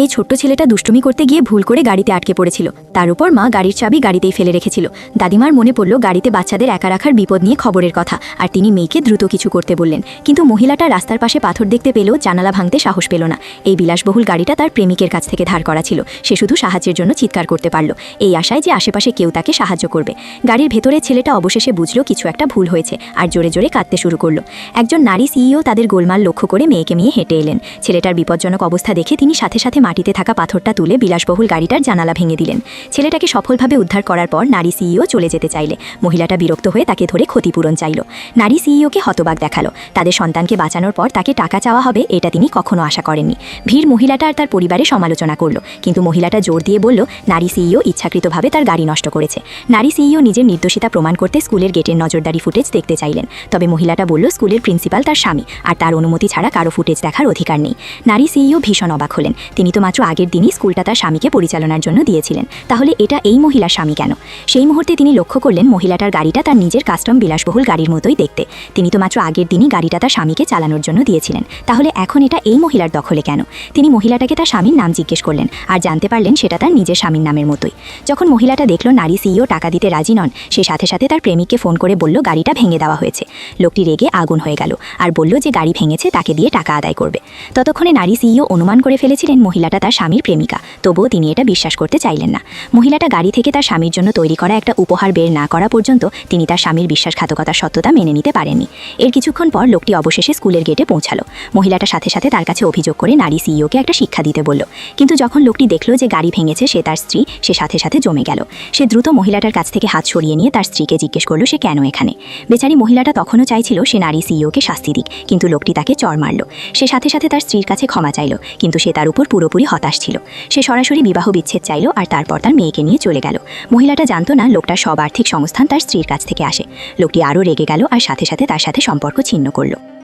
এই ছোট্ট ছেলেটা দুষ্টুমি করতে গিয়ে ভুল করে গাড়িতে আটকে পড়েছিল। তার উপর মা গাড়ির চাবি গাড়িতেই ফেলে রেখেছিল। দাদিমার মনে পড়ল গাড়িতে বাচ্চাদের একা রাখার বিপদ নিয়ে খবরের কথা, আর তিনি মেয়েকে দ্রুত কিছু করতে বললেন। কিন্তু মহিলাটা রাস্তার পাশে পাথর দেখতে পেলেও জানালা ভাঙতে সাহস পেল না। এই বিলাসবহুল গাড়িটা তার প্রেমিকের কাছ থেকে ধার করা ছিল। সে শুধু সাহায্যের জন্য চিৎকার করতে পারল, এই আশায় যে আশেপাশে কেউ তাকে সাহায্য করবে। গাড়ির ভেতরে ছেলেটা অবশেষে বুঝল কিছু একটা ভুল হয়েছে, আর জোরে জোরে কাঁদতে শুরু করলো। একজন নারী সিইও তাদের গোলমাল লক্ষ্য করে মেয়েকে নিয়ে হেঁটে এলেন। ছেলেটার বিপজ্জনক অবস্থা দেখে তিনি সাথে সাথে মাটিতে থাকা পাথরটা তুলে বিলাসবহুল গাড়িটার জানালা ভেঙে দিলেন। ছেলেটাকে সফলভাবে উদ্ধার করার পর নারী সিইও চলে যেতে চাইলে মহিলাটা বিরক্ত হয়ে তাকে ধরে ক্ষতিপূরণ চাইল। নারী সিইওকে হতবাক দেখালো। তাদের সন্তানকে বাঁচানোর পর তাকে টাকা চাওয়া হবে, এটা তিনি কখনো আশা করেননি। ভীর মহিলাটা আর তার পরিবারে সমালোচনা করলো, কিন্তু মহিলাটা জোর দিয়ে বলল নারী সিইও ইচ্ছাকৃতভাবে তার গাড়ি নষ্ট করেছে। নারী সিইও নিজের নির্দোষিতা প্রমাণ করতে স্কুলের গেটের নজরদারি ফুটেজ দেখতে চাইলেন, তবে মহিলাটা বলল স্কুলের প্রিন্সিপাল তার স্বামী, আর তার অনুমতি ছাড়া কারো ফুটেজ দেখার অধিকার নেই। নারী সিইও ভীষণ অবাক হলেন। তিনি তো মাত্র আগের দিনই স্কুলটা তার স্বামীকে পরিচালনার জন্য দিয়েছিলেন, তাহলে এটা এই মহিলার স্বামী কেন? সেই মুহূর্তে তিনি লক্ষ্য করলেন মহিলাটার গাড়িটা তার নিজের কাস্টম বিলাসবহুল গাড়ির মতোই দেখতে। তিনি তো মাত্র আগের দিনই গাড়িটা তার স্বামীকে চালানোর জন্য দিয়েছিলেন, তাহলে এখন এটা এই মহিলার দখলে কেন? তিনি মহিলাটাকে তার স্বামীর নাম জিজ্ঞেস করলেন, আর জানতে পারলেন সেটা তার নিজের স্বামীর নামের মতোই। যখন মহিলাটা দেখল নারী সিইও টাকা দিতে রাজি নন, সে সাথে সাথে তার প্রেমিককে ফোন করে বলল গাড়িটা ভেঙে দেওয়া হয়েছে। লোকটি রেগে আগুন হয়ে গেল আর বলল যে গাড়ি ভেঙেছে তাকে দিয়ে টাকা আদায় করবে। ততক্ষণে নারী সিইও অনুমান করে ফেলেছিলেন মহিলাটা তার স্বামীর প্রেমিকা, তবুও তিনি এটা বিশ্বাস করতে চাইলেন না। মহিলাটা গাড়ি থেকে তার স্বামীর জন্য তৈরি করা একটা উপহার বের না করা পর্যন্ত তিনি তার স্বামীর বিশ্বাসঘাতকতার সত্যতা মেনে নিতে পারেননি। এর কিছুক্ষণ পর লোকটি অবশেষে স্কুলের গেটে পৌঁছালো। মহিলাটা সাথে সাথে তার কাছে অভিযোগ করে নারী সিইওকে একটা শিক্ষা দিতে বলল, কিন্তু যখন লোকটি দেখল যে গাড়ি ভেঙেছে সে তার স্ত্রী, সে সাথে সাথে জমে গেল। সে দ্রুত মহিলাটার কাছ থেকে হাত সরিয়ে নিয়ে তার স্ত্রীকে জিজ্ঞেস করলো সে কেন এখানে। বেচারি মহিলাটা তখনও চাইছিল সে নারী সিইওকে শাস্তি দিক, কিন্তু লোকটি তাকে চড় মারল। সে সাথে সাথে তার স্ত্রীর কাছে ক্ষমা চাইল, কিন্তু সে তার উপর পুরোপুরি হতাশ ছিল। সে সরাসরি বিবাহ বিচ্ছেদ চাইল, আর তারপর তার মেয়েকে নিয়ে চলে গেল। মহিলাটা জানতো না লোকটার সব আর্থিক সংস্থান তার স্ত্রীর কাছ থেকে আসে। লোকটি আরও রেগে গেল আর সাথে সাথে তার সাথে সম্পর্ক ছিন্ন করল।